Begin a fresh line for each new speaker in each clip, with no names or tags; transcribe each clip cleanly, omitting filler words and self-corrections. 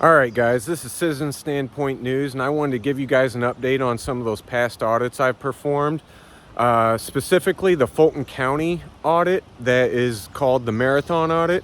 All right, guys, this is Citizen Standpoint News, and I wanted to give you guys an update on some of those past audits I've performed. Specifically, the Fulton County audit that is called the Marathon Audit.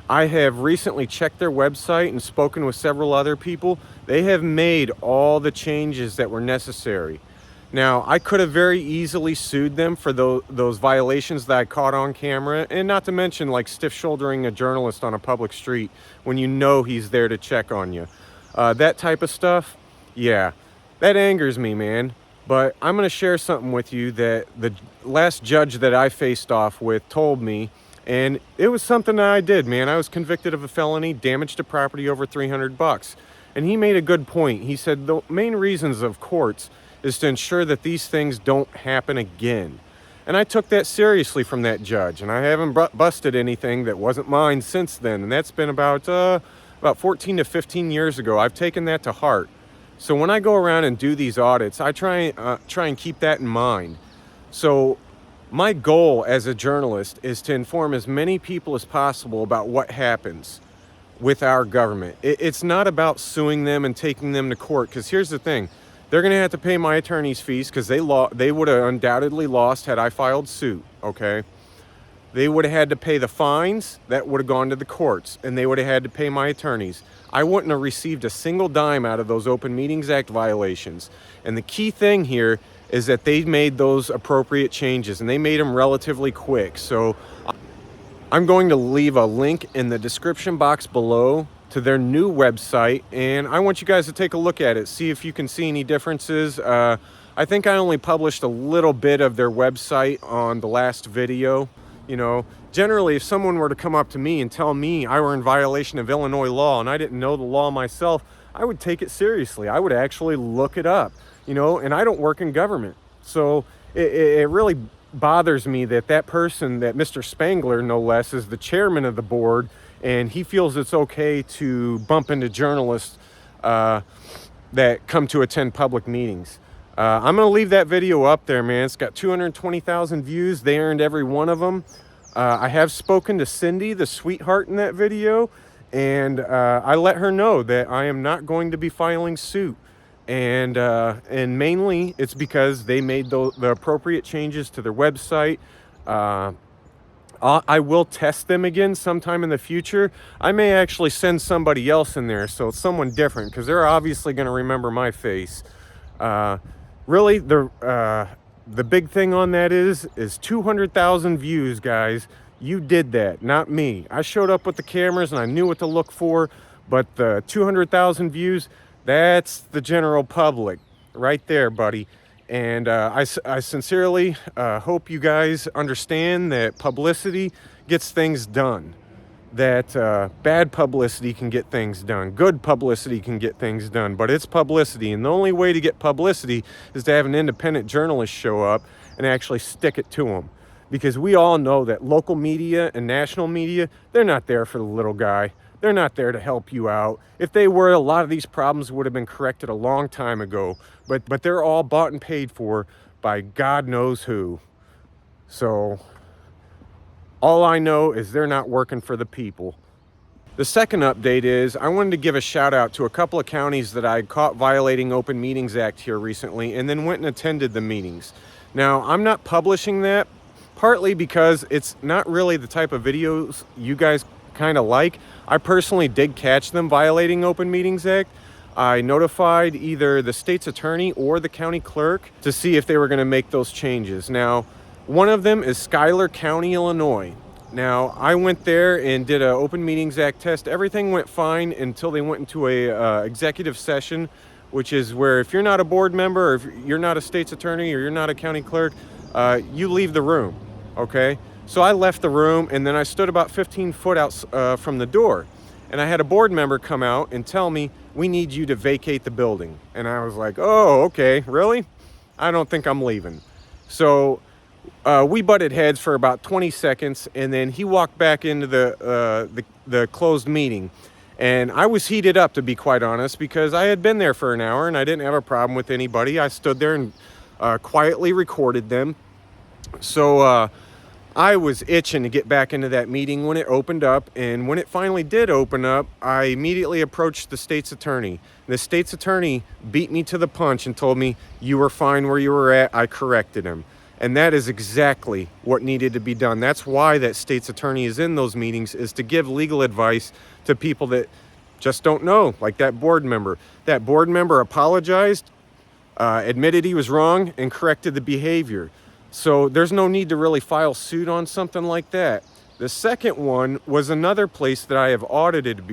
I have recently checked their website and spoken with several other people. They have made all the changes that were necessary. Now, I could have very easily sued them for those violations that I caught on camera, and not to mention like stiff shouldering a journalist on a public street when you know he's there to check on you. That type of stuff, yeah, that angers me, man. But I'm going to share something with you that the last judge that I faced off with told me, and it was something that I did, man. I was convicted of a felony, damage to property over $300. And he made a good point. He said the main reasons of courts is to ensure that these things don't happen again. And I took that seriously from that judge, and I haven't busted anything that wasn't mine since then, and that's been about 14 to 15 years ago. I've taken that to heart. So when I go around and do these audits, I try and keep that in mind. So my goal as a journalist is to inform as many people as possible about what happens with our government. It's not about suing them and taking them to court, because here's the thing. They're going to have to pay my attorney's fees because they would have undoubtedly lost had I filed suit, okay? They would have had to pay the fines that would have gone to the courts, and they would have had to pay my attorneys. I wouldn't have received a single dime out of those Open Meetings Act violations. And the key thing here is that they made those appropriate changes, and they made them relatively quick. So I'm going to leave a link in the description box below to their new website, and I want you guys to take a look at it, see if you can see any differences. I think I only published a little bit of their website on the last video. You know, generally if someone were to come up to me and tell me I were in violation of Illinois law and I didn't know the law myself, I would take it seriously. I would actually look it up, you know, and I don't work in government. So it really bothers me that that person, that Mr. Spangler, no less, is the chairman of the board, and he feels it's okay to bump into journalists that come to attend public meetings. I'm going to leave that video up there, man. It's got 220,000 views. They earned every one of them. I have spoken to Cindy, the sweetheart in that video, and I let her know that I am not going to be filing suit. And mainly it's because they made the appropriate changes to their website. I will test them again sometime in the future. I may actually send somebody else in there, so it's someone different, because they're obviously going to remember my face. Really, the big thing on that is 200,000 views, guys. You did that, not me. I showed up with the cameras and I knew what to look for, but the 200,000 views, that's the general public right there, buddy. And I sincerely hope you guys understand that publicity gets things done. That bad publicity can get things done. Good publicity can get things done. But it's publicity. And the only way to get publicity is to have an independent journalist show up and actually stick it to them. Because we all know that local media and national media, they're not there for the little guy. They're not there to help you out. If they were, a lot of these problems would have been corrected a long time ago. But they're all bought and paid for by God knows who. So all I know is they're not working for the people. The second update is I wanted to give a shout out to a couple of counties that I caught violating Open Meetings Act here recently and then went and attended the meetings. Now, I'm not publishing that, partly because it's not really the type of videos you guys kind of like. I personally did catch them violating Open Meetings Act. I notified either the state's attorney or the county clerk to see if they were going to make those changes. Now, one of them is Schuyler County, Illinois. Now, I went there and did an Open Meetings Act test. Everything went fine until they went into a executive session, which is where if you're not a board member, or if you're not a state's attorney, or you're not a county clerk, you leave the room, okay? So I left the room, and then I stood about 15 foot out from the door. And I had a board member come out and tell me, we need you to vacate the building. And I was like, oh, okay, really? I don't think I'm leaving. So we butted heads for about 20 seconds, and then he walked back into the closed meeting. And I was heated up, to be quite honest, because I had been there for an hour and I didn't have a problem with anybody. I stood there and quietly recorded them. So I was itching to get back into that meeting when it opened up, and when it finally did open up, I immediately approached the state's attorney. The state's attorney beat me to the punch and told me, you were fine where you were at, I corrected him. And that is exactly what needed to be done. That's why that state's attorney is in those meetings, is to give legal advice to people that just don't know, like that board member. That board member apologized, admitted he was wrong, and corrected the behavior. So there's no need to really file suit on something like that. The second one was another place that I have audited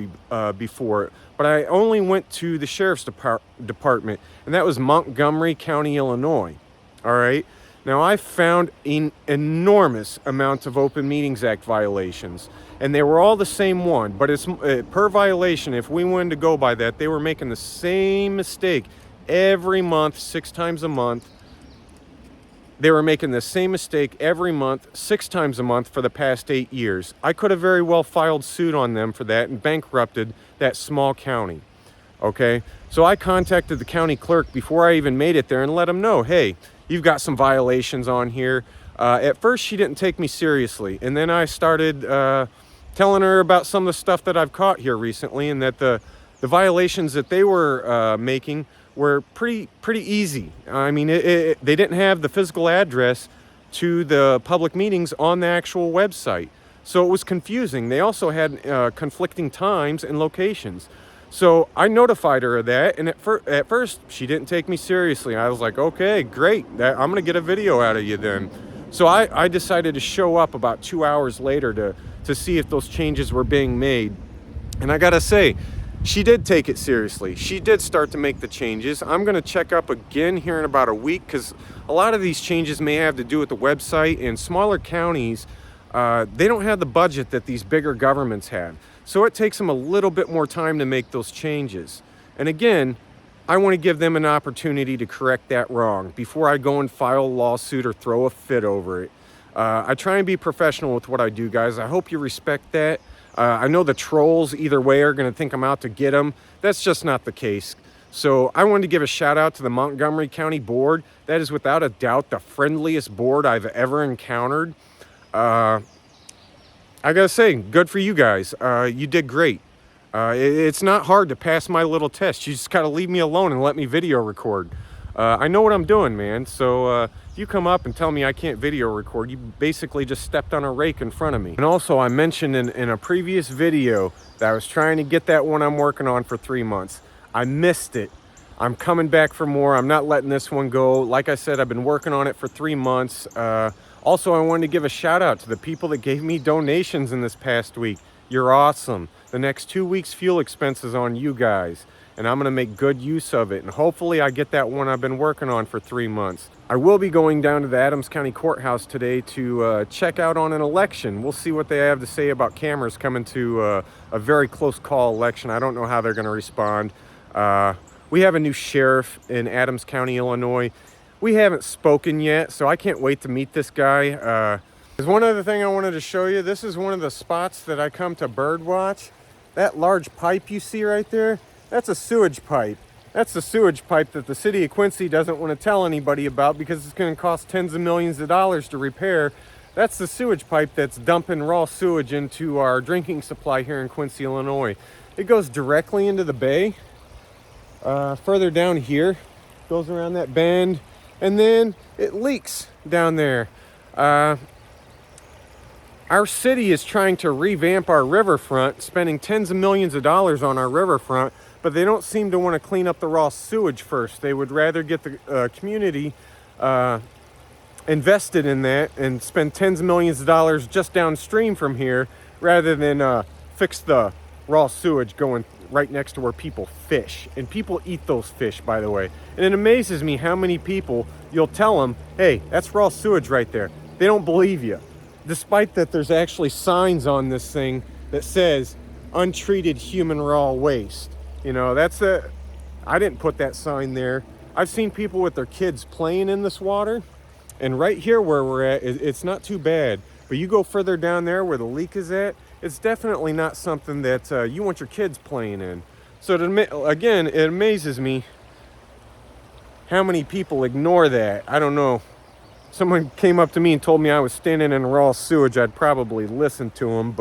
before, but I only went to the sheriff's department, and that was Montgomery County, Illinois. All right. Now, I found an enormous amount of Open Meetings Act violations, and they were all the same one, but it's per violation. If we wanted to go by that, they were making the same mistake every month, 6 times a month. They were making the same mistake every month, 6 times a month for the past 8 years. I could have very well filed suit on them for that and bankrupted that small county. Okay, so I contacted the county clerk before I even made it there and let them know, hey, you've got some violations on here. At first, she didn't take me seriously, and then I started telling her about some of the stuff that I've caught here recently, and that the violations that they were making were pretty easy. I mean, they didn't have the physical address to the public meetings on the actual website, so it was confusing. They also had conflicting times and locations. So I notified her of that, and at first she didn't take me seriously. I was like, okay, great, I'm gonna get a video out of you then. So I decided to show up about 2 hours later to see if those changes were being made. And I gotta say, she did take it seriously. She did start to make the changes. I'm gonna check up again here in about a week, because a lot of these changes may have to do with the website, and smaller counties, they don't have the budget that these bigger governments have. So it takes them a little bit more time to make those changes. And again, I want to give them an opportunity to correct that wrong before I go and file a lawsuit or throw a fit over it. I try and be professional with what I do, guys. I hope you respect that. I know the trolls either way are going to think I'm out to get them. That's just not the case. So I wanted to give a shout out to the Montgomery County Board. That is without a doubt the friendliest board I've ever encountered. I gotta say, good for you guys. You did great. It's not hard to pass my little test. You just gotta leave me alone and let me video record. I know what I'm doing, man. So if you come up and tell me I can't video record, you basically just stepped on a rake in front of me. And also, I mentioned in a previous video that I was trying to get that one I'm working on for 3 months. I missed it. I'm coming back for more. I'm not letting this one go. Like I said, I've been working on it for 3 months. Also, I wanted to give a shout out to the people that gave me donations in this past week. You're awesome. The next 2 weeks' fuel expenses on you guys, and I'm gonna make good use of it. And hopefully I get that one I've been working on for 3 months. I will be going down to the Adams County Courthouse today to check out on an election. We'll see what they have to say about cameras coming to a very close call election. I don't know how they're gonna respond. We have a new sheriff in Adams County, Illinois. We haven't spoken yet, so I can't wait to meet this guy. There's one other thing I wanted to show you. This is one of the spots that I come to bird watch. That large pipe you see right there, that's a sewage pipe. That's the sewage pipe that the city of Quincy doesn't want to tell anybody about because it's going to cost tens of millions of dollars to repair. That's the sewage pipe that's dumping raw sewage into our drinking supply here in Quincy, Illinois. It goes directly into the bay. Further down here, goes around that bend, and then it leaks down there. Our city is trying to revamp our riverfront, spending tens of millions of dollars on our riverfront, but they don't seem to want to clean up the raw sewage first. They would rather get the community invested in that and spend tens of millions of dollars just downstream from here rather than fix the raw sewage going right next to where people fish. And people eat those fish, by the way. And it amazes me how many people, you'll tell them, hey, that's raw sewage right there. They don't believe you. Despite that there's actually signs on this thing that says untreated human raw waste. You know, I didn't put that sign there. I've seen people with their kids playing in this water, and right here where we're at, it's not too bad. But you go further down there where the leak is at, it's definitely not something that you want your kids playing in. So again, it amazes me how many people ignore that. I don't know. someone came up to me and told me I was standing in raw sewage, I'd probably listen to them.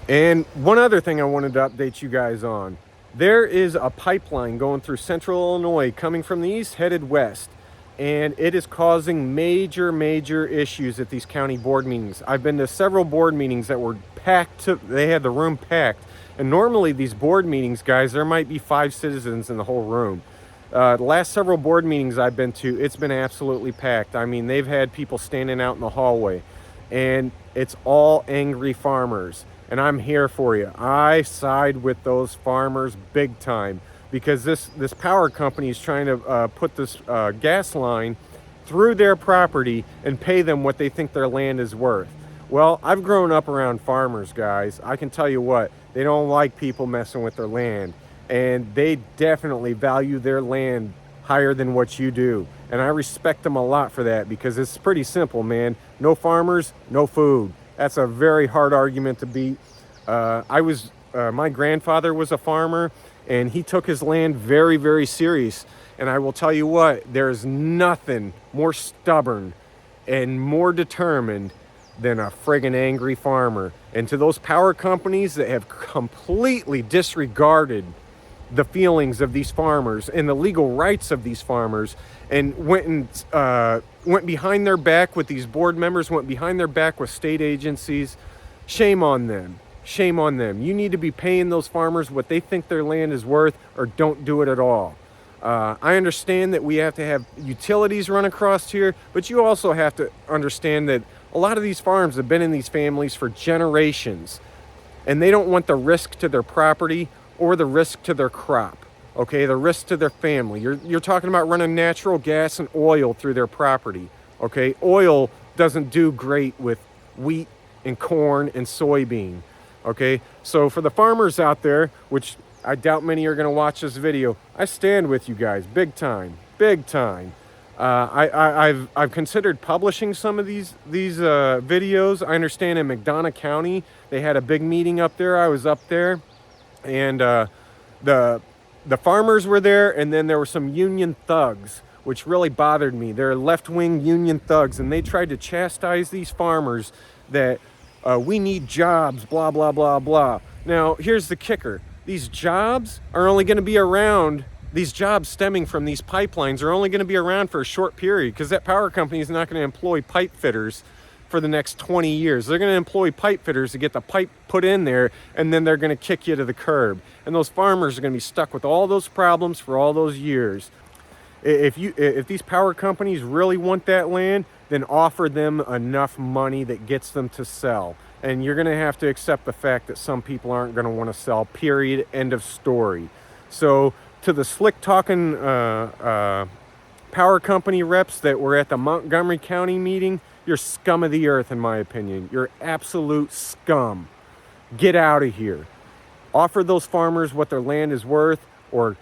And one other thing I wanted to update you guys on. There is a pipeline going through central Illinois coming from the east headed west, and it is causing major issues at these county board meetings. I've been to several board meetings that were packed, they had the room packed. And normally these board meetings, guys, there might be 5 citizens in the whole room. The last several board meetings I've been to, it's been absolutely packed. I mean, they've had people standing out in the hallway, and it's all angry farmers. And I'm here for you. I side with those farmers big time, because this power company is trying to put this gas line through their property and pay them what they think their land is worth. Well, I've grown up around farmers, guys. I can tell you what, they don't like people messing with their land, and they definitely value their land higher than what you do. And I respect them a lot for that, because it's pretty simple, man. No farmers, no food. That's a very hard argument to beat. My grandfather was a farmer, and he took his land very serious. And I will tell you what, there's nothing more stubborn and more determined than a friggin' angry farmer. And to those power companies that have completely disregarded the feelings of these farmers and the legal rights of these farmers, and went behind their back with these board members, went behind their back with state agencies, shame on them. Shame on them. You need to be paying those farmers what they think their land is worth, or don't do it at all. I understand that we have to have utilities run across here, but you also have to understand that a lot of these farms have been in these families for generations, and they don't want the risk to their property or the risk to their crop, okay? The risk to their family. You're talking about running natural gas and oil through their property, okay? Oil doesn't do great with wheat and corn and soybean, okay? So for the farmers out there, which I doubt many are gonna watch this video, I stand with you guys, big time. I've considered publishing some of these videos. I understand in McDonough County, they had a big meeting up there. I was up there, and the farmers were there, and then there were some union thugs, which really bothered me. They're left-wing union thugs, and they tried to chastise these farmers that we need jobs, blah, blah, blah, blah. Now, here's the kicker. These jobs are only going to be around, these jobs stemming from these pipelines are only going to be around for a short period, because that power company is not going to employ pipe fitters for the next 20 years. They're going to employ pipe fitters to get the pipe put in there, and then they're going to kick you to the curb. And those farmers are going to be stuck with all those problems for all those years. If these power companies really want that land, then offer them enough money that gets them to sell. And you're going to have to accept the fact that some people aren't going to want to sell, period, end of story. So to the slick talking power company reps that were at the Montgomery County meeting, you're scum of the earth, in my opinion. You're absolute scum. Get out of here. Offer those farmers what their land is worth, or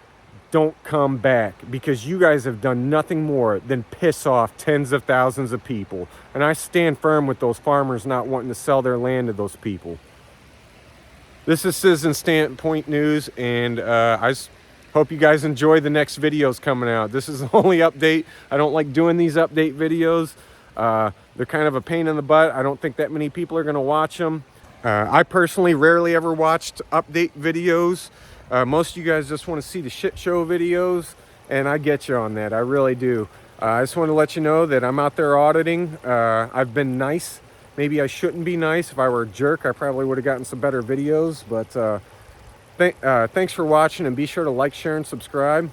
don't come back, because you guys have done nothing more than piss off tens of thousands of people. And I stand firm with those farmers not wanting to sell their land to those people. This is Citizen Standpoint News, and I hope you guys enjoy the next videos coming out. This is the only update. I don't like doing these update videos. They're kind of a pain in the butt. I don't think that many people are going to watch them. I personally rarely ever watched update videos. Most of you guys just want to see the shit show videos, and I get you on that. I really do. I just want to let you know that I'm out there auditing. I've been nice. Maybe I shouldn't be nice. If I were a jerk, I probably would have gotten some better videos. But thanks for watching, and be sure to like, share, and subscribe.